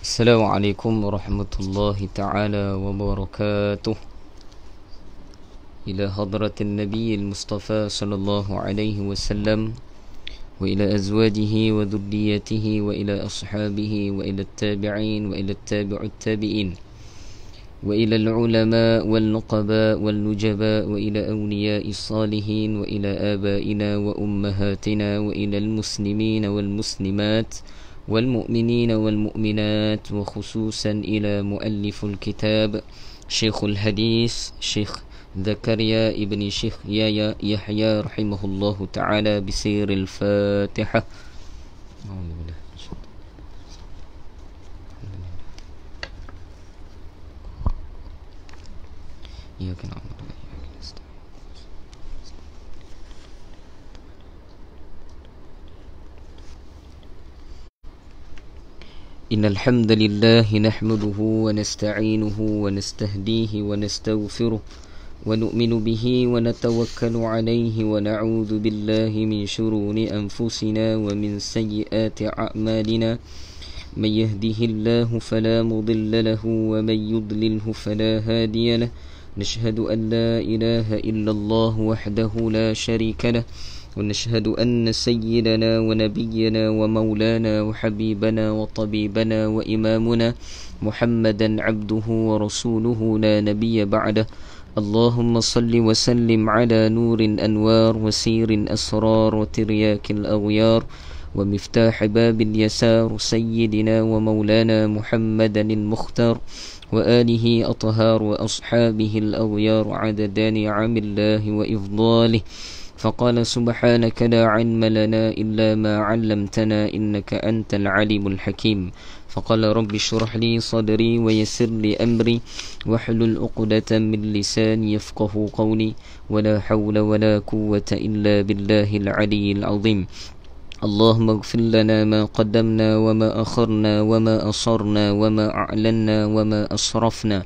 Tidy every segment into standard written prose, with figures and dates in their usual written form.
السلام عليكم ورحمة الله تعالى وبركاته. إلى حضرة النبي المصطفى صلى الله عليه وسلم وإلى أزواجه وذريته وإلى أصحابه وإلى التابعين وإلى التابع التابعين وإلى العلماء والنقباء والنجباء وإلى أولياء الصالحين وإلى آبائنا وأمهاتنا وإلى المسلمين والمسلمات والمؤمنين والمؤمنات، وخصوصا إلى مؤلف الكتاب شيخ الحديث شيخ زكريا ابن شيخ يحيى رحمه الله تعالى بسير الفاتحة. إياك نعبد وإياك نستعين. إن الحمد لله نحمده ونستعينه ونستهديه ونستغفره ونؤمن به ونتوكل عليه ونعوذ بالله من شرور أنفسنا ومن سيئات أعمالنا. من يهده الله فلا مضل له ومن يضلله فلا هادي له. نشهد أن لا إله إلا الله وحده لا شريك له، ونشهد أن سيدنا ونبينا ومولانا وحبيبنا وطبيبنا وإمامنا محمدا عبده ورسوله لا نبي بعده. اللهم صل وسلم على نور أنوار وسير أسرار وترياك الأغيار ومفتاح باب اليسار سيدنا ومولانا محمدا المختار وآله أطهار وأصحابه الأغيار عدد نعم الله وإفضاله. فقال سبحانك لا علم لنا إلا ما علمتنا إنك أنت العليم الحكيم. فقال رب اشرح لي صدري ويسر لي أمري واحلل عقدة من لساني يفقه قولي، ولا حول ولا قوة إلا بالله العلي العظيم. اللهم اغفر لنا ما قدمنا وما أخرنا وما أصرنا وما أعلنا وما أسرفنا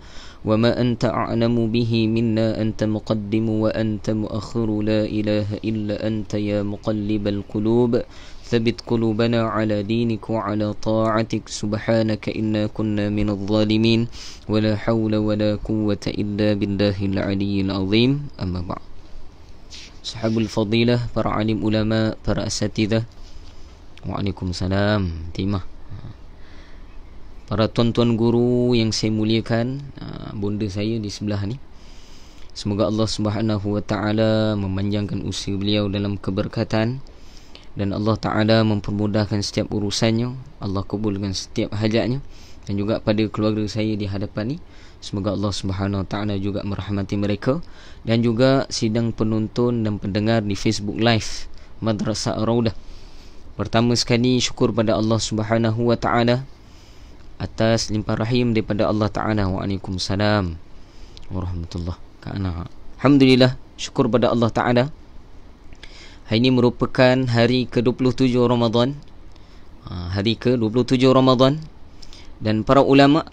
وما أنت أعلم به منا. أنت مقدم وأنت مؤخر، لا إله إلا أنت يا مقلب القلوب ثبت قلوبنا على دينك وعلى طاعتك. سبحانك إنا كنا من الظالمين، ولا حول ولا قوة إلا بالله العلي العظيم. أما بعد، صحاب الفضيلة، para alim ulama, para asatidah, Waalaikumsalam, timah, para tuan-tuan guru yang saya muliakan, bonda saya di sebelah ni, semoga Allah Subhanahu wa taala memanjangkan usia beliau dalam keberkatan dan Allah taala mempermudahkan setiap urusannya, Allah kabulkan setiap hajatnya, dan juga pada keluarga saya di hadapan ni, semoga Allah Subhanahu wa taala juga merahmati mereka, dan juga sidang penonton dan pendengar di Facebook Live Madrasah Ar-Raudah. Pertama sekali syukur pada Allah Subhanahu wa taala atas limpah rahim daripada Allah taala. Waalaikumsalam warahmatullahi wabarakatuh. Alhamdulillah, syukur pada Allah taala. Hari ini merupakan hari ke-27 Ramadan. Hari ke-27 Ramadan, dan para ulama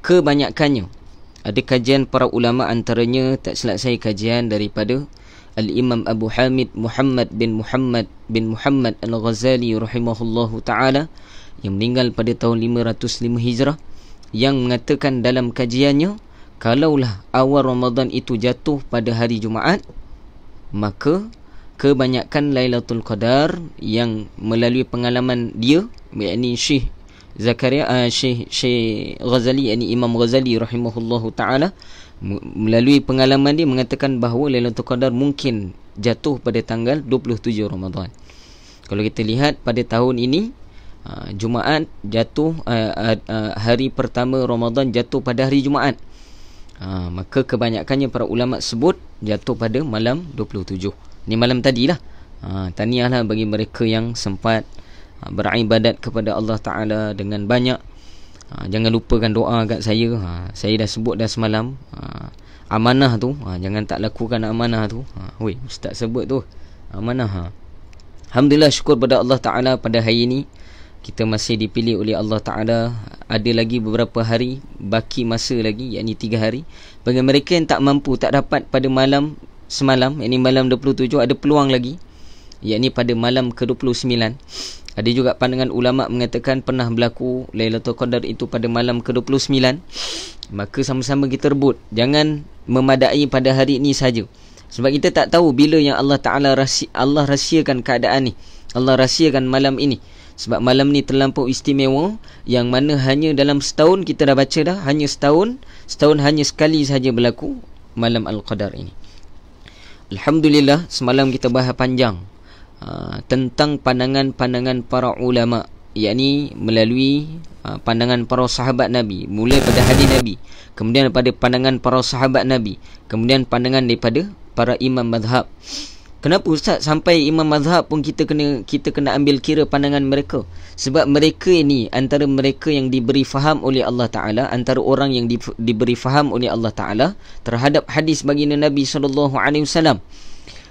kebanyakannya, ada kajian para ulama, antaranya tak silap saya kajian daripada Al-Imam Abu Hamid Muhammad bin Muhammad Al-Ghazali rahimahullahu ta'ala, yang meninggal pada tahun 505 Hijrah, yang mengatakan dalam kajiannya, kalaulah awal Ramadan itu jatuh pada hari Jumaat, maka kebanyakan Lailatul Qadar yang melalui pengalaman dia, yakni Syekh Zakaria, Syekh Ghazali, yakni Imam Ghazali rahimahullahu ta'ala, melalui pengalaman dia mengatakan bahawa Lailatul Qadar mungkin jatuh pada tanggal 27 Ramadan. Kalau kita lihat pada tahun ini, Jumaat jatuh, hari pertama Ramadan jatuh pada hari Jumaat, maka kebanyakannya para ulama sebut jatuh pada malam 27. Ni malam tadilah. Tahniahlah bagi mereka yang sempat beribadat kepada Allah Ta'ala dengan banyak. Jangan lupakan doa kat saya. Saya dah sebut dah semalam, amanah tu, jangan tak lakukan amanah tu. Oi, ustaz sebut tu amanah. Alhamdulillah, syukur pada Allah Ta'ala, pada hari ini kita masih dipilih oleh Allah Ta'ala. Ada lagi beberapa hari, baki masa lagi, yakni 3 hari. Bagi mereka yang tak mampu, tak dapat pada malam semalam, yakni malam 27, ada peluang lagi, yakni pada malam ke-29. Ada juga pandangan ulama mengatakan pernah berlaku Lailatul Qadar itu pada malam ke-29. Maka sama-sama kita rebut, jangan memadai pada hari ini saja. Sebab kita tak tahu bila yang Allah Ta'ala Allah rahsiakan keadaan ni, Allah rahsiakan malam ini. Sebab malam ni terlampau istimewa, yang mana hanya dalam setahun, kita dah baca dah, hanya setahun hanya sekali saja berlaku malam Al-Qadar ini. Alhamdulillah, semalam kita bahas panjang tentang pandangan-pandangan para ulama, yakni melalui pandangan para sahabat Nabi, mulai pada hadis Nabi, kemudian pada pandangan para sahabat Nabi, kemudian pandangan daripada para imam mazhab. Kenapa Ustaz sampai imam mazhab pun kita kena ambil kira pandangan mereka? Sebab mereka ini antara mereka yang diberi faham oleh Allah Ta'ala, antara orang yang diberi faham oleh Allah Ta'ala terhadap hadis baginda Nabi SAW.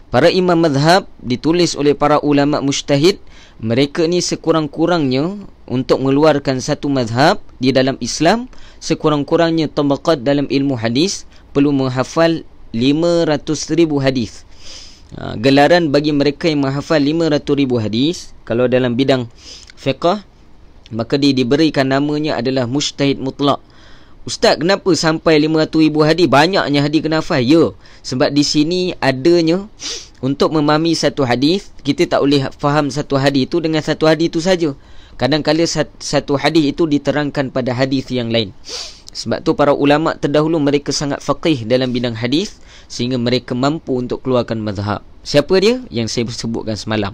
Para imam mazhab ditulis oleh para ulama mujtahid. Mereka ni sekurang-kurangnya untuk mengeluarkan satu mazhab di dalam Islam, sekurang-kurangnya tabaqat dalam ilmu hadis perlu menghafal 500,000 hadis. Gelaran bagi mereka yang menghafal 500,000 hadis, kalau dalam bidang fiqh, maka dia diberikan namanya adalah mujtahid mutlak. Ustaz, kenapa sampai 500,000 hadis? Banyaknya hadis kena hafal. Ya, sebab di sini adanya untuk memahami satu hadis, kita tak boleh faham satu hadis itu dengan satu hadis itu saja. Kadang-kadang satu hadis itu diterangkan pada hadis yang lain. Sebab tu para ulama terdahulu mereka sangat faqih dalam bidang hadis, sehingga mereka mampu untuk keluarkan mazhab. Siapa dia? Yang saya sebutkan semalam.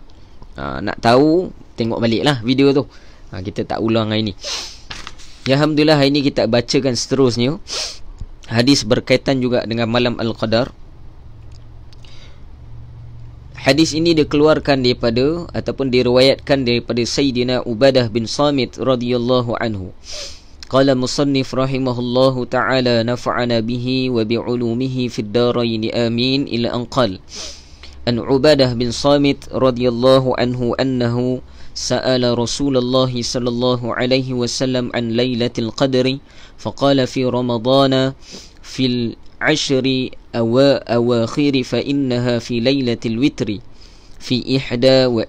Nak tahu, tengok baliklah video tu. Kita tak ulang hari ni. Ya, Alhamdulillah, hari ni kita bacakan seterusnya hadis berkaitan juga dengan malam Al-Qadar. Hadis ini dikeluarkan daripada ataupun diriwayatkan daripada Sayyidina Ubadah bin Samit radhiyallahu anhu. Qala musannif rahimahullahu ta'ala nafa'ana bihi wa bi'ulumihi fid darain amin ila an qala an Ubadah bin Samit radhiyallahu anhu annahu sa'ala Rasulullah sallallahu alaihi wasallam an lailatul qadri faqala fi ramadana fil ashri awakhir fa innaha fi lailatul witri في 21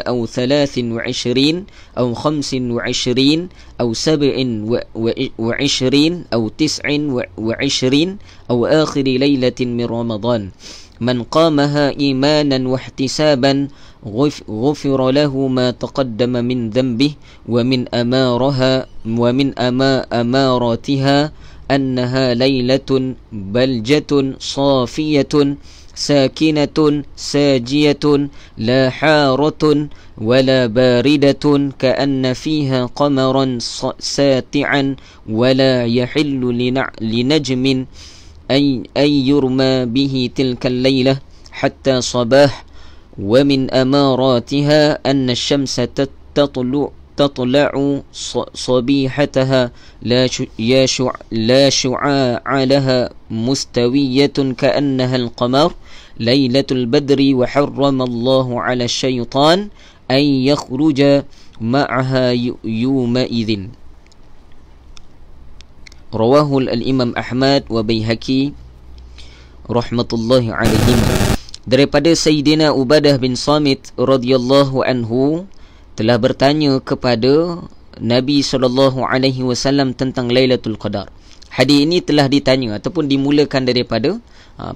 أو 23 أو 25 أو 27 أو 29 أو آخر ليلة من رمضان من قامها إيمانا واحتسابا غفر له ما تقدم من ذنبه ومن أماراتها أنها ليلة بلجة صافية ساكنة ساجية لا حارة ولا باردة كأن فيها قمرا ساطعا ولا يحل لنجم أن يرمى به تلك الليلة حتى صباح ومن أماراتها أن الشمس تطلع صبيحتها لا شعاع لها مستوية كأنها القمر ليلة البدر وحرم الله على الشيطان أن يخرج معها يومئذ. رواه الإمام أحمد وبيهقي رحمة الله عليهم. Daripada Sayyidina Ubadah bin Samit radhiyallahu anhu telah bertanya kepada Nabi SAW tentang Lailatul Qadar. Hadis ini telah ditanya ataupun dimulakan daripada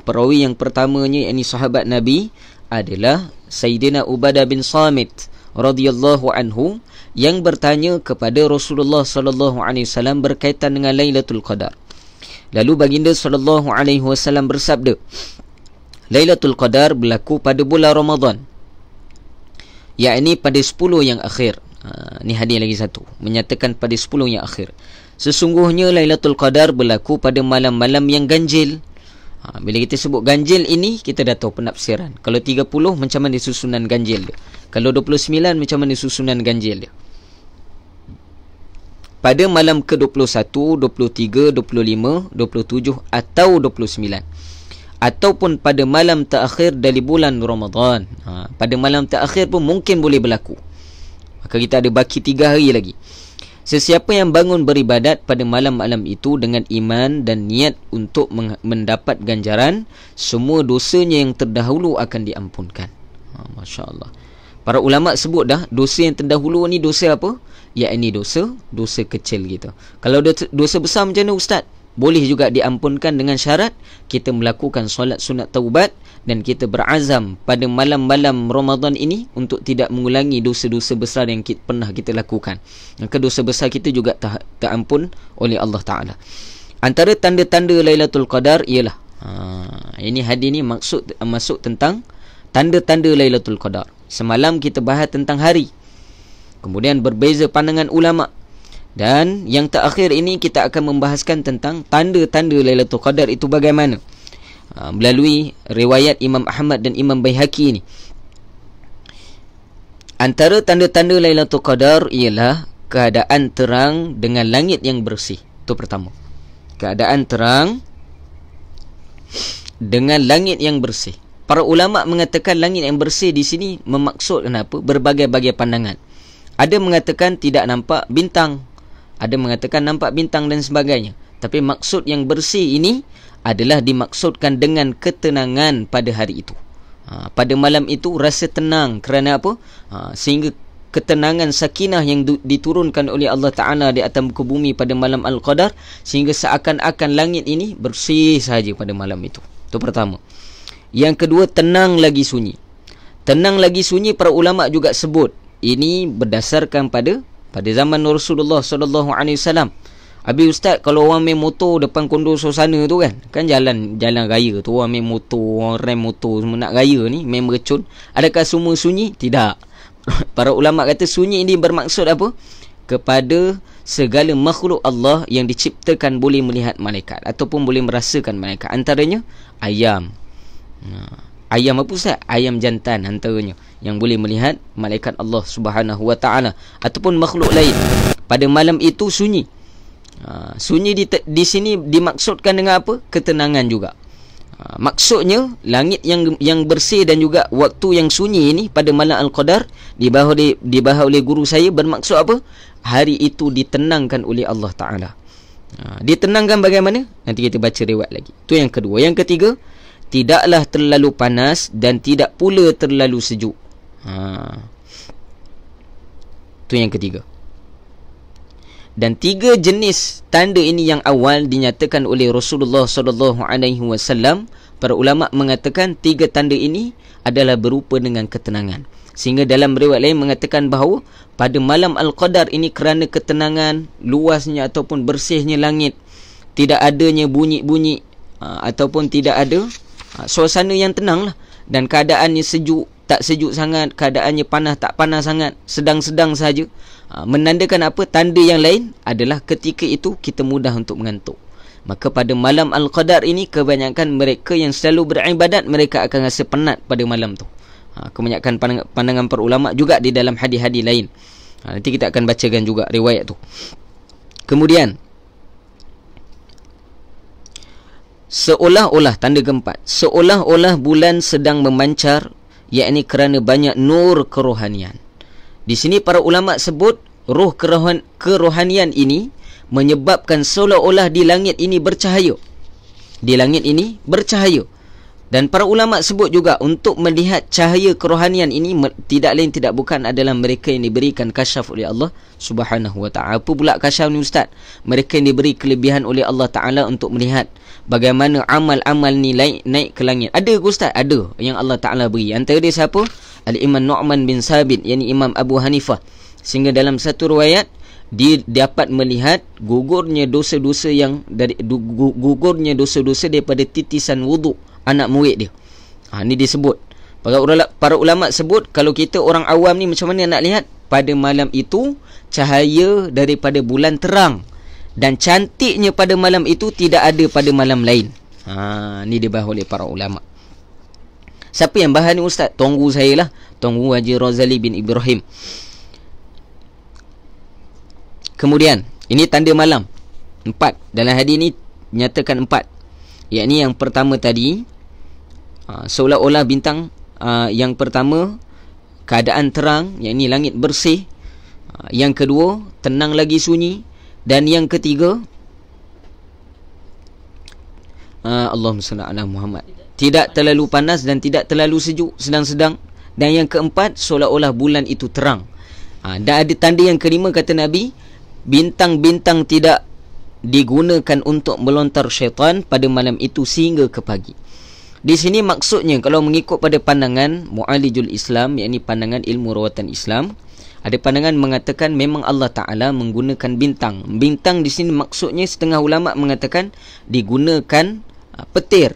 perawi yang pertamanya, yakni sahabat Nabi adalah Sayyidina Ubadah bin Samit radhiyallahu anhu, yang bertanya kepada Rasulullah SAW berkaitan dengan Lailatul Qadar. Lalu baginda SAW bersabda, Lailatul Qadar berlaku pada bulan Ramadan, yakni pada 10 yang akhir. Ni hadis lagi satu menyatakan pada 10 yang akhir. Sesungguhnya Lailatul Qadar berlaku pada malam-malam yang ganjil. Bila kita sebut ganjil ini, kita dah tahu penafsiran. Kalau 30 macam mana susunan ganjil dia, kalau 29 macam mana susunan ganjil dia. Pada malam ke-21, 23, 25, 27 atau 29, ataupun pada malam terakhir dari bulan Ramadan. Pada malam terakhir pun mungkin boleh berlaku. Maka kita ada baki 3 hari lagi. Sesiapa yang bangun beribadat pada malam-malam itu dengan iman dan niat untuk mendapat ganjaran, semua dosanya yang terdahulu akan diampunkan. Masya Allah. Para ulama sebut dah dosa yang terdahulu ni dosa apa? Yakni dosa kecil gitu. Kalau dosa besar macam mana ustaz? Boleh juga diampunkan dengan syarat kita melakukan solat sunat taubat dan kita berazam pada malam-malam Ramadan ini untuk tidak mengulangi dosa-dosa besar yang pernah kita lakukan. Maka dosa besar kita juga terampun oleh Allah Ta'ala. Antara tanda-tanda Lailatul Qadar ialah ini hadis ni masuk tentang tanda-tanda Lailatul Qadar. Semalam kita bahas tentang hari, kemudian berbeza pandangan ulama. Dan yang terakhir ini kita akan membahaskan tentang tanda-tanda Lailatul Qadar itu bagaimana, melalui riwayat Imam Ahmad dan Imam Baihaqi ini. Antara tanda-tanda Lailatul Qadar ialah keadaan terang dengan langit yang bersih. Itu pertama. Keadaan terang dengan langit yang bersih. Para ulama mengatakan langit yang bersih di sini memaksudkan apa? Berbagai-bagai pandangan. Ada mengatakan tidak nampak bintang, ada mengatakan nampak bintang dan sebagainya. Tapi maksud yang bersih ini adalah dimaksudkan dengan ketenangan pada hari itu. Pada malam itu rasa tenang. Kerana apa? Sehingga ketenangan sakinah yang diturunkan oleh Allah Ta'ala di atas muka bumi pada malam Al-Qadar, sehingga seakan-akan langit ini bersih sahaja pada malam itu. Itu pertama. Yang kedua, tenang lagi sunyi. Tenang lagi sunyi para ulama juga sebut ini berdasarkan pada zaman Rasulullah SAW. Habis ustaz, kalau orang main motor depan kondo suasana tu kan jalan raya tu, orang main motor, orang rem motor semua nak raya ni, main mercun. Adakah semua sunyi? Tidak. Para ulama kata sunyi ini bermaksud apa? Kepada segala makhluk Allah yang diciptakan boleh melihat malaikat ataupun boleh merasakan malaikat. Antaranya ayam. Ayam apa ustaz? Ayam jantan antaranya yang boleh melihat malaikat Allah Subhanahu wa taala ataupun makhluk lain. Pada malam itu sunyi. Sunyi di sini dimaksudkan dengan apa? Ketenangan juga. Maksudnya langit yang bersih dan juga waktu yang sunyi ini pada malam Al-Qadar dibahas oleh guru saya bermaksud apa? Hari itu ditenangkan oleh Allah Taala. Ditenangkan bagaimana? Nanti kita baca riwayat lagi. Itu yang kedua. Yang ketiga, tidaklah terlalu panas dan tidak pula terlalu sejuk. Itu yang ketiga. Dan tiga jenis tanda ini yang awal dinyatakan oleh Rasulullah SAW. Para ulama mengatakan tiga tanda ini adalah berupa dengan ketenangan. Sehingga dalam riwayat lain mengatakan bahawa pada malam Al-Qadar ini kerana ketenangan, luasnya ataupun bersihnya langit, tidak adanya bunyi-bunyi ataupun tidak ada suasana yang tenang lah, dan keadaannya sejuk tak sejuk sangat, keadaannya panas tak panas sangat, sedang-sedang saja. Menandakan apa? Tanda yang lain adalah ketika itu kita mudah untuk mengantuk. Maka pada malam Al-Qadar ini kebanyakan mereka yang selalu beribadat, mereka akan rasa penat pada malam tu. Kebanyakan pandangan para ulama juga di dalam hadis-hadis lain. Nanti kita akan bacakan juga riwayat tu. Kemudian seolah-olah, tanda keempat, seolah-olah bulan sedang memancar, yakni kerana banyak nur kerohanian. Di sini para ulama sebut roh kerohanian ini menyebabkan seolah-olah di langit ini bercahaya. Di langit ini bercahaya. Dan para ulama sebut juga untuk melihat cahaya kerohanian ini tidak lain tidak bukan adalah mereka yang diberikan kasyaf oleh Allah Subhanahu wa taala. Apa pula kasyaf ni ustaz? Mereka yang diberi kelebihan oleh Allah Taala untuk melihat bagaimana amal-amal ni naik ke langit. Ada ke ustaz? Ada yang Allah Taala beri. Antara dia siapa? Al-Imam Nu'man bin Sabit, yakni Imam Abu Hanifah. Sehingga dalam satu riwayat dia dapat melihat gugurnya dosa-dosa daripada titisan wuduk anak murid dia. Ini disebut. Para ulama sebut kalau kita orang awam ni macam mana nak lihat? Pada malam itu cahaya daripada bulan terang, dan cantiknya pada malam itu tidak ada pada malam lain. Ni dibahas oleh para ulama. Siapa yang bahas ni ustaz? Tunggu saya lah, Tunggu Haji Razali bin Ibrahim. Kemudian ini tanda malam 4. Dalam hadis ini nyatakan 4. Yakni yang pertama tadi seolah-olah bintang, yang pertama keadaan terang, yakni langit bersih. Yang kedua tenang lagi sunyi. Dan yang ketiga Allahumma salli ala Muhammad, tidak terlalu panas dan tidak terlalu sejuk, sedang-sedang. Dan yang keempat, seolah-olah bulan itu terang. Dan ada tanda yang kelima, kata Nabi, bintang-bintang tidak digunakan untuk melontar syaitan pada malam itu sehingga ke pagi. Di sini maksudnya, kalau mengikut pada pandangan Mu'alijul Islam, yakni pandangan ilmu rawatan Islam, ada pandangan mengatakan memang Allah Ta'ala menggunakan bintang. Bintang di sini maksudnya setengah ulama mengatakan digunakan petir.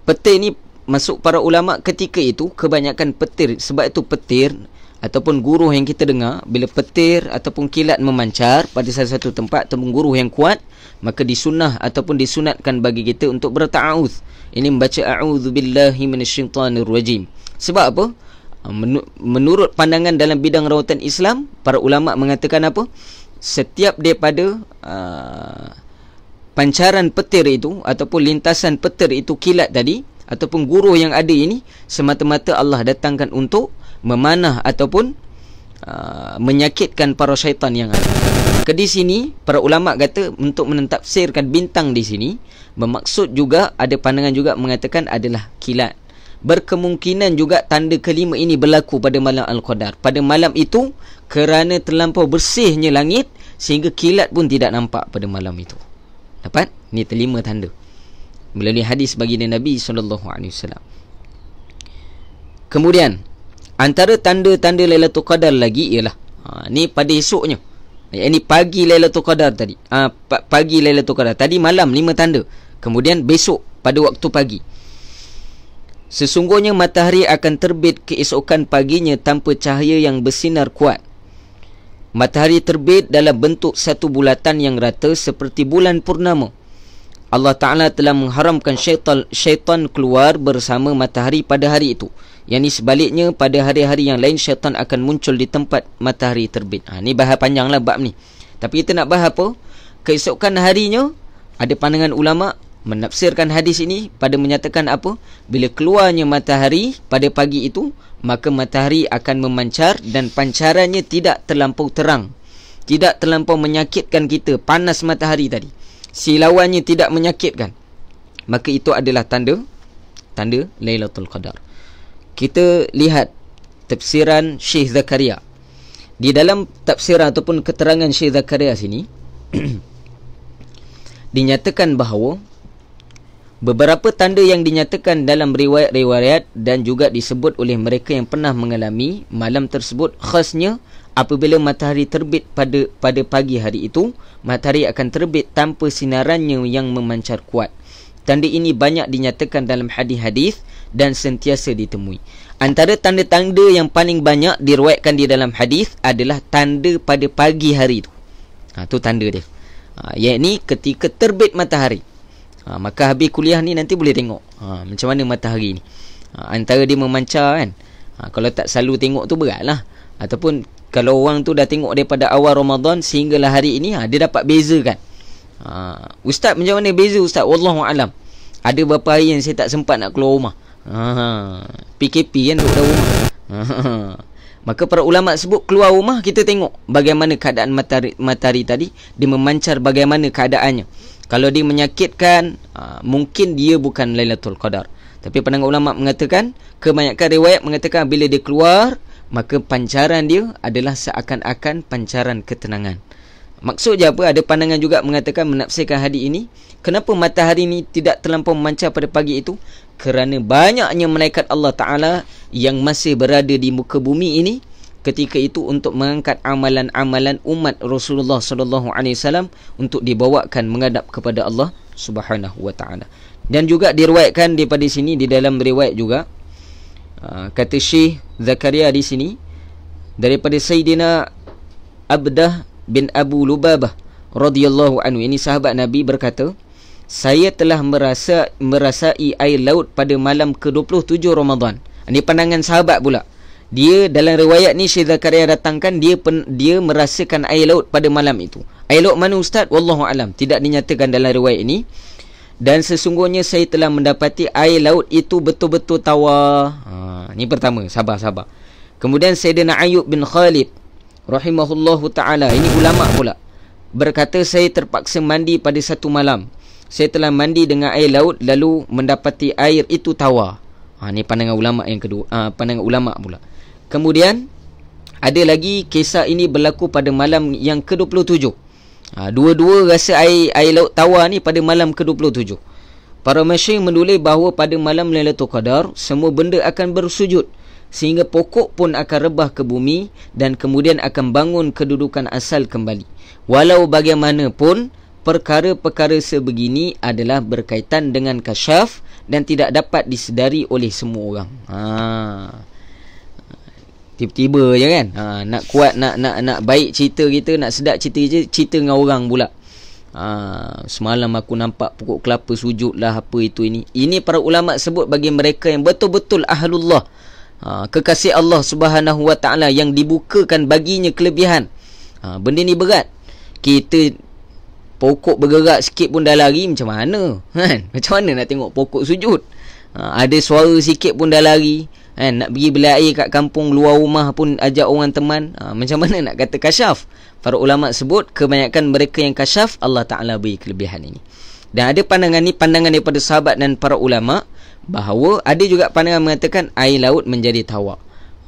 Petir ni masuk para ulama ketika itu kebanyakan petir. Sebab itu petir ataupun guruh yang kita dengar, bila petir ataupun kilat memancar pada salah satu tempat ataupun guruh yang kuat, maka disunnah ataupun disunatkan bagi kita untuk berta'awudz. Ini membaca a'udzubillahi minasyaitanirrajim. Sebab apa? Menurut pandangan dalam bidang rawatan Islam, para ulama mengatakan apa? Setiap daripada pancaran petir itu ataupun lintasan petir itu, kilat tadi ataupun guruh yang ada ini, semata-mata Allah datangkan untuk memanah ataupun menyakitkan para syaitan yang ada. Maka di sini para ulama kata untuk mentafsirkan bintang di sini, bermaksud juga ada pandangan juga mengatakan adalah kilat. Berkemungkinan juga tanda kelima ini berlaku pada malam Al-Qadar. Pada malam itu, kerana terlampau bersihnya langit, sehingga kilat pun tidak nampak pada malam itu. Dapat? Ini terlima tanda melalui hadis baginda Nabi SAW. Kemudian, antara tanda-tanda Lailatul Qadar lagi ialah, ni pada esoknya. Ini pagi Lailatul Qadar tadi. Pagi Lailatul Qadar. Tadi malam 5 tanda. Kemudian besok pada waktu pagi. Sesungguhnya matahari akan terbit keesokan paginya tanpa cahaya yang bersinar kuat. Matahari terbit dalam bentuk satu bulatan yang rata seperti bulan purnama. Allah Ta'ala telah mengharamkan syaitan keluar bersama matahari pada hari itu. Yang ini sebaliknya, pada hari-hari yang lain syaitan akan muncul di tempat matahari terbit. Ni bahas panjang lah bab ni. Tapi kita nak bahas apa? Keesokan harinya, ada pandangan ulama menafsirkan hadis ini pada menyatakan apa? Bila keluarnya matahari pada pagi itu, maka matahari akan memancar dan pancarannya tidak terlampau terang, tidak terlampau menyakitkan kita. Panas matahari tadi, silauannya tidak menyakitkan. Maka itu adalah tanda Lailatul Qadar. Kita lihat tafsiran Syekh Zakaria. Di dalam tafsiran ataupun keterangan Syekh Zakaria sini dinyatakan bahawa beberapa tanda yang dinyatakan dalam riwayat-riwayat dan juga disebut oleh mereka yang pernah mengalami malam tersebut, khasnya apabila matahari terbit pada pagi hari itu, matahari akan terbit tanpa sinarannya yang memancar kuat. Tanda ini banyak dinyatakan dalam hadis-hadis dan sentiasa ditemui. Antara tanda-tanda yang paling banyak diriwayatkan di dalam hadis adalah tanda pada pagi hari itu. Itu tanda dia. Iaitu ketika terbit matahari. Maka habis kuliah ni nanti boleh tengok macam mana matahari ni. Antara dia memancar kan. Kalau tak selalu tengok tu berat lah. Ataupun kalau orang tu dah tengok daripada awal Ramadan sehinggalah hari ini, dia dapat bezakan. Ustaz, macam mana beza Ustaz? Wallahualam. Ada beberapa hari yang saya tak sempat nak keluar rumah. PKP kan, duduk dalam rumah. Maka para ulama sebut keluar rumah, kita tengok bagaimana keadaan matahari tadi. Dia memancar bagaimana keadaannya. Kalau dia menyakitkan, mungkin dia bukan Lailatul Qadar. Tapi pandangan ulama mengatakan, kebanyakan riwayat mengatakan bila dia keluar, maka pancaran dia adalah seakan-akan pancaran ketenangan. Maksud je apa? Ada pandangan juga mengatakan, menafsirkan hadis ini, kenapa matahari ini tidak terlampau memancar pada pagi itu? Kerana banyaknya malaikat Allah Ta'ala yang masih berada di muka bumi ini ketika itu untuk mengangkat amalan-amalan umat Rasulullah SAW untuk dibawakan menghadap kepada Allah Subhanahu wa Ta'ala. Dan juga diriwayatkan daripada sini, di dalam riwayat juga, kata Syekh Zakaria di sini, daripada Sayyidina Abdah bin Abu Lubabah radhiyallahu anhu, ini sahabat Nabi, berkata, saya telah merasai air laut pada malam ke-27 Ramadan. Ini pandangan sahabat pula. Dia dalam riwayat ni Syekh Zakaria datangkan, dia merasakan air laut pada malam itu. Air laut mana Ustaz? Wallahualam, tidak dinyatakan dalam riwayat ini. Dan sesungguhnya saya telah mendapati air laut itu betul-betul tawar. Ini pertama, sabar. Kemudian Sayyidina Ayub bin Khalid rahimahullahu ta'ala, ini ulama pula, berkata, saya terpaksa mandi pada satu malam. Saya telah mandi dengan air laut lalu mendapati air itu tawar. Ni pandangan ulama yang kedua, pandangan ulama pula. Kemudian ada lagi kisah ini berlaku pada malam yang ke-27. Dua-dua rasa air laut tawar ni pada malam ke-27. Para masyayikh menulis bahawa pada malam Lailatul Qadar semua benda akan bersujud, sehingga pokok pun akan rebah ke bumi dan kemudian akan bangun kedudukan asal kembali. Walau bagaimanapun, perkara-perkara sebegini adalah berkaitan dengan kasyaf dan tidak dapat disedari oleh semua orang. Tiba-tiba je kan, nak kuat, nak baik cerita kita, nak sedap cerita dengan orang pula. Semalam aku nampak pokok kelapa sujud lah, apa itu ini. Ini para ulama sebut bagi mereka yang betul-betul ahlullah, kekasih Allah Subhanahu wa ta'ala, yang dibukakan baginya kelebihan. Benda ni berat. Kita pokok bergerak sikit pun dah lari, macam mana kan? Macam mana nak tengok pokok sujud? Ada suara sikit pun dah lari kan? Nak pergi beli air kat kampung luar rumah pun ajak orang teman. Macam mana nak kata kasyaf? Para ulama sebut kebanyakan mereka yang kasyaf, Allah Ta'ala beri kelebihan ini. Dan ada pandangan ni, pandangan daripada sahabat dan para ulama, bahawa ada juga pandangan mengatakan air laut menjadi tawar.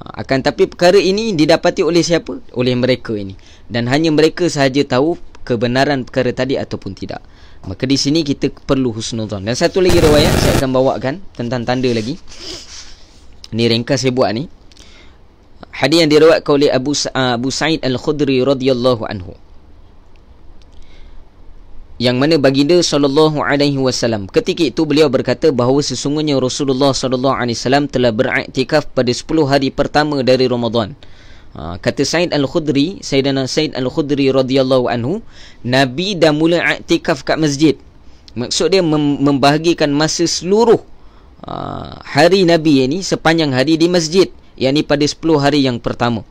Akan tapi perkara ini didapati oleh siapa? Oleh mereka ini. Dan hanya mereka sahaja tahu kebenaran perkara tadi ataupun tidak. Maka di sini kita perlu husnuzan. Dan satu lagi riwayat saya akan bawakan tentang tanda lagi. Ni ringkas saya buat ni. Hadis yang diriwayatkan oleh Abu Sa'id Al-Khudri radhiyallahu anhu, yang mana baginda sallallahu alaihi wasallam ketika itu beliau berkata bahawa sesungguhnya Rasulullah sallallahu alaihi wasallam telah beriktikaf pada 10 hari pertama dari Ramadan. Kata Said Al-Khudri, Sayyidina Said Al-Khudri radhiyallahu anhu, Nabi dah mula iktikaf kat masjid. Maksud dia membahagikan masa seluruh hari Nabi ini sepanjang hari di masjid, yakni pada 10 hari yang pertama.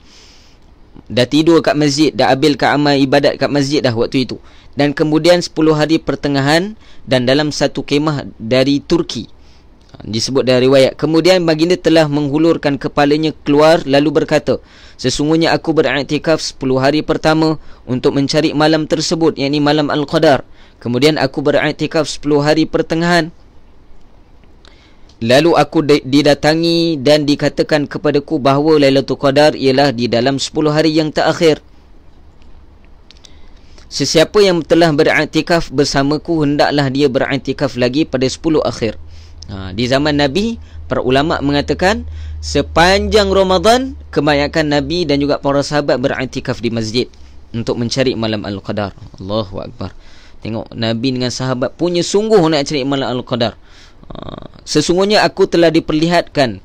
Dah tidur kat masjid, dah ambil kat amal ibadat kat masjid dah waktu itu. Dan kemudian 10 hari pertengahan dan dalam satu kemah dari Turki. Disebut dari riwayat, kemudian baginda telah menghulurkan kepalanya keluar lalu berkata, sesungguhnya aku beriktikaf 10 hari pertama untuk mencari malam tersebut, yakni malam Al-Qadar. Kemudian aku beriktikaf 10 hari pertengahan, lalu aku didatangi dan dikatakan kepadaku bahawa Lailatul Qadar ialah di dalam 10 hari yang terakhir. Sesiapa yang telah beriktikaf bersamaku, hendaklah dia beriktikaf lagi pada 10 akhir. Di zaman Nabi, para ulama mengatakan sepanjang Ramadan kebanyakan Nabi dan juga para sahabat beriktikaf di masjid untuk mencari malam Al-Qadar. Allahu Akbar. Tengok Nabi dengan sahabat punya sungguh nak cari malam Al-Qadar. Sesungguhnya aku telah diperlihatkan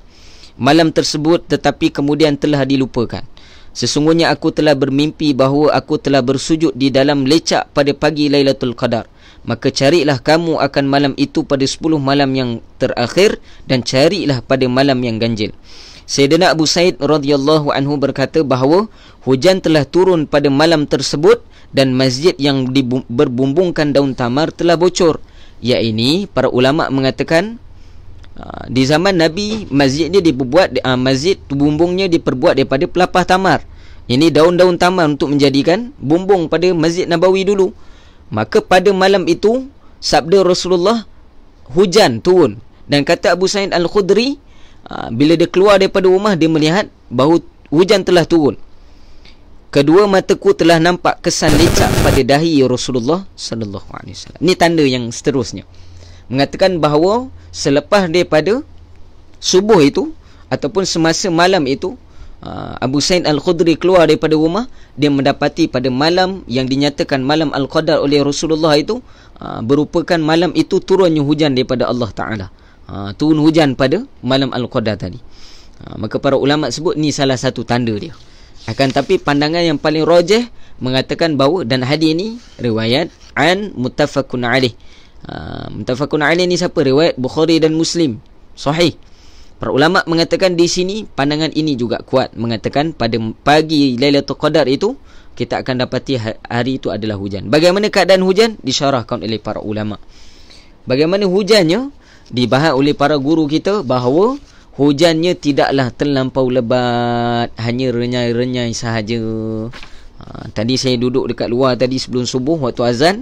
malam tersebut tetapi kemudian telah dilupakan. Sesungguhnya aku telah bermimpi bahawa aku telah bersujud di dalam lecak pada pagi Lailatul Qadar. Maka carilah kamu akan malam itu pada 10 malam yang terakhir dan carilah pada malam yang ganjil. Sayyidina Abu Sa'id radhiyallahu anhu berkata bahawa hujan telah turun pada malam tersebut dan masjid yang berbumbungkan daun tamar telah bocor. Ya, ini para ulama mengatakan di zaman Nabi masjid dia dibuat, masjid bumbungnya diperbuat daripada pelepah tamar. Ini daun-daun tamar untuk menjadikan bumbung pada Masjid Nabawi dulu. Maka pada malam itu sabda Rasulullah, hujan turun. Dan kata Abu Sa'id Al-Khudri, bila dia keluar daripada rumah, dia melihat bahawa hujan telah turun. Kedua mataku telah nampak kesan lecak pada dahi Rasulullah sallallahu alaihi wasallam. Ini tanda yang seterusnya, mengatakan bahawa selepas daripada subuh itu ataupun semasa malam itu, Abu Sa'id Al-Khudri keluar daripada rumah, dia mendapati pada malam yang dinyatakan malam Al-Qadar oleh Rasulullah itu, berupakan malam itu turunnya hujan daripada Allah Ta'ala. Turun hujan pada malam Al-Qadar tadi. Maka para ulama sebut ni salah satu tanda dia. Akan tapi pandangan yang paling rajih mengatakan bahawa, dan hadis ini riwayat an muttafaqun alaih. Muttafaqun alaih ni siapa? Riwayat Bukhari dan Muslim, sahih. Para ulama mengatakan di sini pandangan ini juga kuat, mengatakan pada pagi Lailatul Qadar itu kita akan dapati hari itu adalah hujan. Bagaimana keadaan hujan? Disyarahkan oleh para ulama. Bagaimana hujannya? Dibahas oleh para guru kita bahawa hujannya tidaklah terlampau lebat, hanya renyai-renyai sahaja. Tadi saya duduk dekat luar tadi sebelum subuh waktu azan.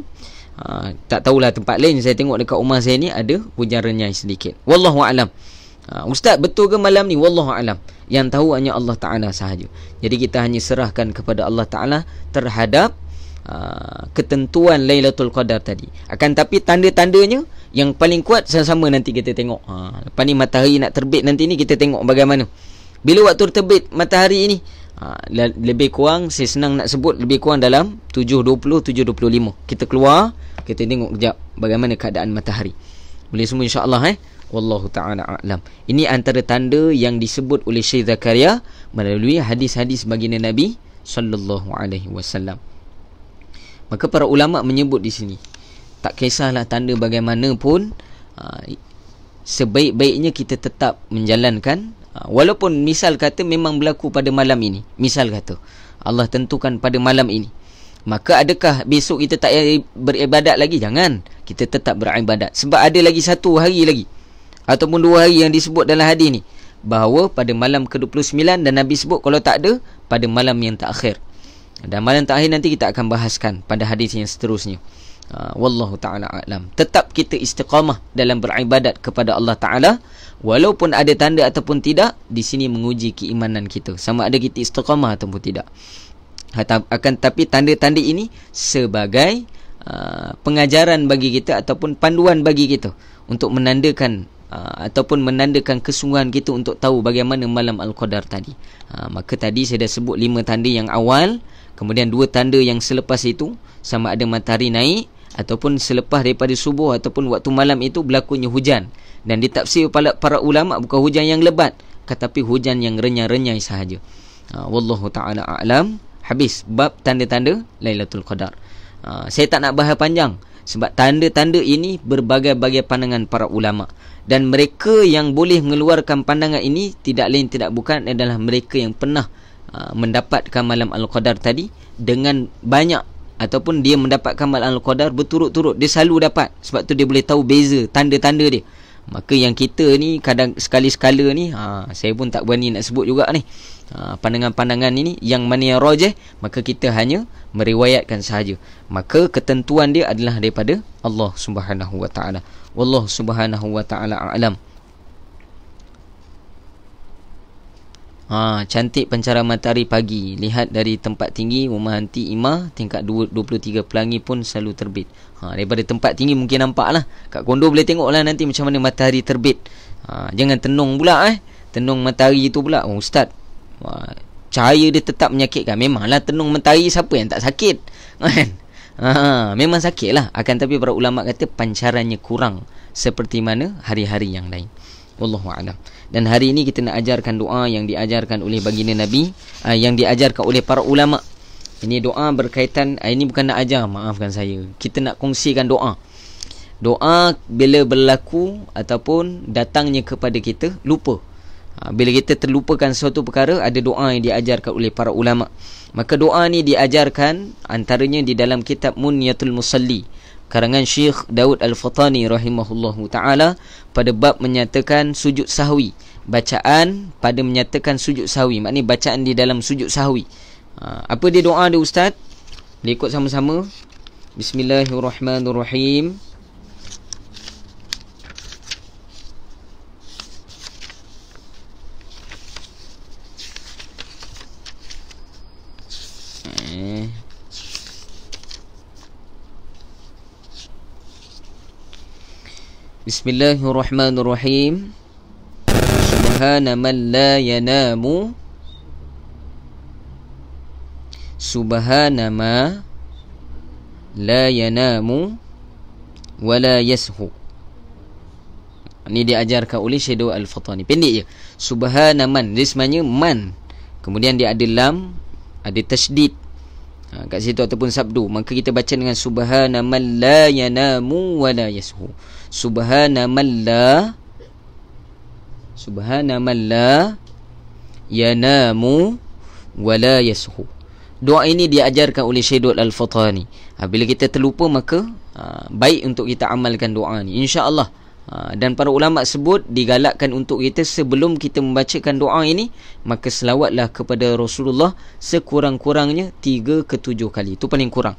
Tak tahulah tempat lain, saya tengok dekat rumah saya ni ada hujan renyai sedikit. Wallahu a'lam. Ustaz, betul ke malam ni? Wallahu alam. Yang tahu hanya Allah Ta'ala sahaja. Jadi kita hanya serahkan kepada Allah Ta'ala terhadap ketentuan Lailatul Qadar tadi. Akan tapi tanda-tandanya yang paling kuat sama-sama nanti kita tengok. Lepas ni matahari nak terbit nanti ni, kita tengok bagaimana. Bila waktu terbit matahari ini, lebih kurang, saya senang nak sebut, lebih kurang dalam 7.20, 7.25. Kita keluar, kita tengok kejap bagaimana keadaan matahari. Boleh semua insya-Allah. Wallahu ta'ala a'lam. Ini antara tanda yang disebut oleh Syekh Zakaria melalui hadis-hadis baginda Nabi sallallahu alaihi wasallam. Maka para ulama menyebut di sini, tak kisahlah tanda bagaimanapun, sebaik-baiknya kita tetap menjalankan, walaupun misal kata memang berlaku pada malam ini, misal kata Allah tentukan pada malam ini, maka adakah besok kita tak beribadat lagi? Jangan, kita tetap beribadat, sebab ada lagi satu hari lagi ataupun 2 hari yang disebut dalam hadis ni, bahawa pada malam ke-29, dan Nabi sebut kalau tak ada pada malam yang terakhir. Dan malam terakhir nanti kita akan bahaskan pada hadis yang seterusnya. Wallahu ta'ala a'lam. Tetap kita istiqamah dalam beribadat kepada Allah Ta'ala, walaupun ada tanda ataupun tidak. Di sini menguji keimanan kita, sama ada kita istiqamah ataupun tidak. Akan tapi tanda-tanda ini sebagai pengajaran bagi kita ataupun panduan bagi kita untuk menandakan ataupun menandakan kesungguhan kita untuk tahu bagaimana malam Al-Qadar tadi. Maka tadi saya dah sebut 5 tanda yang awal, kemudian 2 tanda yang selepas itu, sama ada matahari naik ataupun selepas daripada subuh ataupun waktu malam itu berlakunya hujan. Dan ditafsir para ulama bukan hujan yang lebat, tetapi hujan yang renyai-renyai sahaja. Wallahu ta'ala a'lam. Habis bab tanda-tanda Lailatul Qadar. Saya tak nak bahas panjang, sebab tanda-tanda ini berbagai-bagai pandangan para ulama, dan mereka yang boleh mengeluarkan pandangan ini tidak lain tidak bukan adalah mereka yang pernah mendapatkan malam Al-Qadar tadi dengan banyak, ataupun dia mendapatkan malam Al-Qadar berturut-turut. Dia selalu dapat, sebab tu dia boleh tahu beza tanda-tanda dia. Maka yang kita ni kadang sekali-sekala ni, saya pun tak berani nak sebut juga ni, pandangan-pandangan ini yang mana yang rajih, maka kita hanya meriwayatkan sahaja. Maka ketentuan dia adalah daripada Allah Subhanahu wa taala. Wallahu Subhanahu wa taala a'lam. Cantik pancaran matahari pagi. Lihat dari tempat tinggi rumah Hanti Imah tingkat 23 Pelangi pun selalu terbit. Daripada tempat tinggi mungkin nampak lah. Kat kondo boleh tengok lah nanti macam mana matahari terbit. Jangan tenung pula tenung matahari itu pula. Ustaz, cahaya dia tetap menyakitkan. Memanglah tenung matahari, siapa yang tak sakit kan? Memang sakit lah. Akan tapi para ulama kata pancarannya kurang seperti mana hari-hari yang lain. Wallahu a'lam. Dan hari ini kita nak ajarkan doa yang diajarkan oleh baginda Nabi, yang diajarkan oleh para ulama. Ini doa berkaitan, ini bukan nak ajar, maafkan saya, kita nak kongsikan doa. Doa bila berlaku ataupun datangnya kepada kita lupa. Bila kita terlupakan suatu perkara, ada doa yang diajarkan oleh para ulama. Maka doa ni diajarkan antaranya di dalam kitab Munyatul Musalli karangan Syekh Daud Al-Fatani rahimahullahu ta'ala, pada bab menyatakan sujud sahwi. Bacaan pada menyatakan sujud sahwi, maknanya bacaan di dalam sujud sahwi. Apa dia doa dia Ustaz? Boleh ikut sama-sama. Bismillahirrahmanirrahim. Bismillahirrahmanirrahim. Subhana man la yanamu, subhana ma la yanamu wa la yashu. Ini diajarkan oleh Syekh Al-Fatani. Pendek je. Subhana man, dia sebenarnya man, kemudian dia ada lam, ada tasydid kat situ ataupun sabdu. Maka kita baca dengan subhana man la yanamu wa la yashu. Subhana man la yanamu wa la yashu. Doa ini diajarkan oleh Syekh Al-Fatani. Bila kita terlupa, maka baik untuk kita amalkan doa ni, insya-Allah. Dan para ulama sebut digalakkan untuk kita sebelum kita membacakan doa ini, maka selawatlah kepada Rasulullah sekurang-kurangnya 3 ke 7 kali. Itu paling kurang.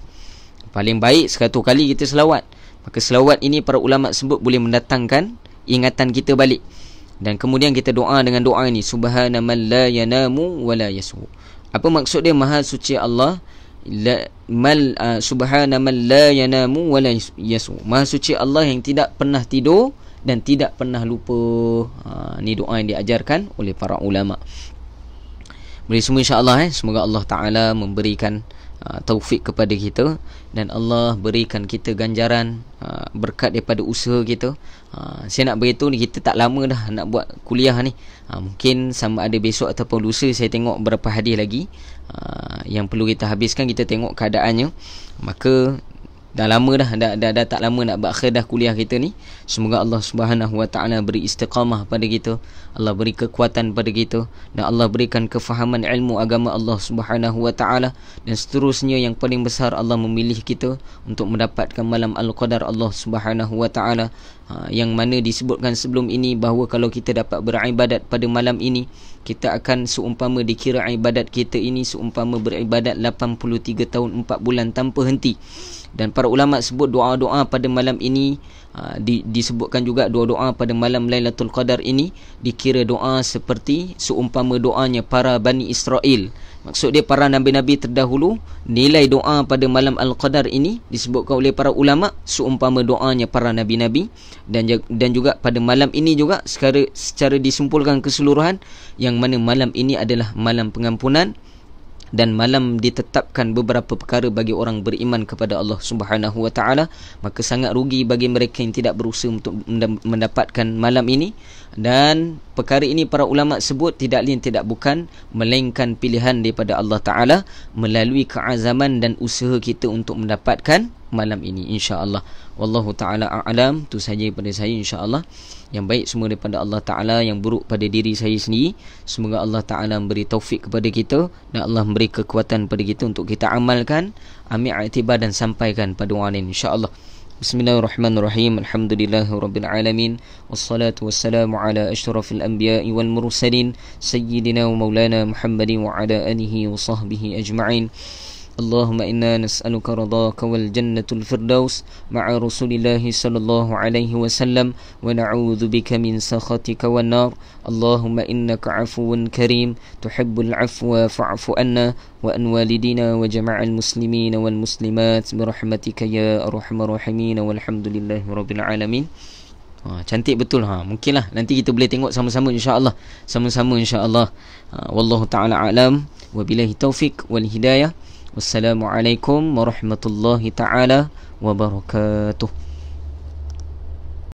Paling baik 100 kali kita selawat. Maka selawat ini para ulama sebut boleh mendatangkan ingatan kita balik. Dan kemudian kita doa dengan doa ini, subhana man la yanamu wa la yasu. Apa maksud dia maha suci Allah? Subhana man la yanamu wa la yasu. Maha suci Allah yang tidak pernah tidur dan tidak pernah lupa. Ni doa yang diajarkan oleh para ulama. Boleh semua insya-Allah semoga Allah Taala memberikan taufik kepada kita dan Allah berikan kita ganjaran berkat daripada usaha kita. Saya nak beritahu ni, kita tak lama dah nak buat kuliah ni. Mungkin sama ada besok ataupun lusa, saya tengok berapa hadis lagi yang perlu kita habiskan. Kita tengok keadaannya. Maka dah lama dah tak lama nak berakhir dah kuliah kita ni. Semoga Allah Subhanahu Wa Taala beri istiqamah pada kita, Allah beri kekuatan pada kita, dan Allah berikan kefahaman ilmu agama Allah Subhanahu Wa Taala. Dan seterusnya yang paling besar, Allah memilih kita untuk mendapatkan malam Al-Qadar Allah Subhanahu Wa Taala, yang mana disebutkan sebelum ini bahawa kalau kita dapat beribadat pada malam ini, kita akan seumpama dikira ibadat kita ini seumpama beribadat 83 tahun 4 bulan tanpa henti. Dan para ulama sebut doa-doa pada malam ini, disebutkan juga doa-doa pada malam Lailatul Qadar ini dikira doa seperti seumpama doanya para Bani Israel. Maksud dia para nabi-nabi terdahulu, nilai doa pada malam Al-Qadar ini disebutkan oleh para ulama seumpama doanya para nabi-nabi. Dan juga pada malam ini juga secara disimpulkan keseluruhan, yang mana malam ini adalah malam pengampunan, dan malam ditetapkan beberapa perkara bagi orang beriman kepada Allah Subhanahu Wa Taala. Maka sangat rugi bagi mereka yang tidak berusaha untuk mendapatkan malam ini. Dan perkara ini para ulama sebut tidak lain tidak bukan melainkan pilihan daripada Allah Taala melalui keazaman dan usaha kita untuk mendapatkan malam ini, insya-Allah. Wallahu taala a'lam. Tu saja pada saya, insya-Allah. Yang baik semua daripada Allah Ta'ala, yang buruk pada diri saya sendiri, semoga Allah Ta'ala memberi taufik kepada kita dan Allah memberi kekuatan kepada kita untuk kita amalkan, ambil iktibar dan sampaikan pada orang lain, insya-Allah. Bismillahirrahmanirrahim. Alhamdulillahirabbil alamin. Wassalatu wassalamu ala asyrafil anbiya'i wal mursalin sayyidina wa maulana Muhammadin wa ala alihi wa sahbihi ajma'in. اللهم إنا نسألك رضاك والجنة الفردوس مع رسول الله صلى الله عليه وسلم ونعوذ بك من سخطك والنار. اللهم إنك عفو كريم تحب العفو فاعف عنا وأن والدينا وجميع المسلمين والمسلمات برحمتك يا أرحم الراحمين والحمد لله رب العالمين. Cantik betul. Mungkinlah nanti kita boleh tengok sama-sama, insya-Allah. Sama-sama, insya-Allah. Wallahu taala alam wa billahi taufik wal hidayah. Wassalamualaikum warahmatullahi taala wabarakatuh.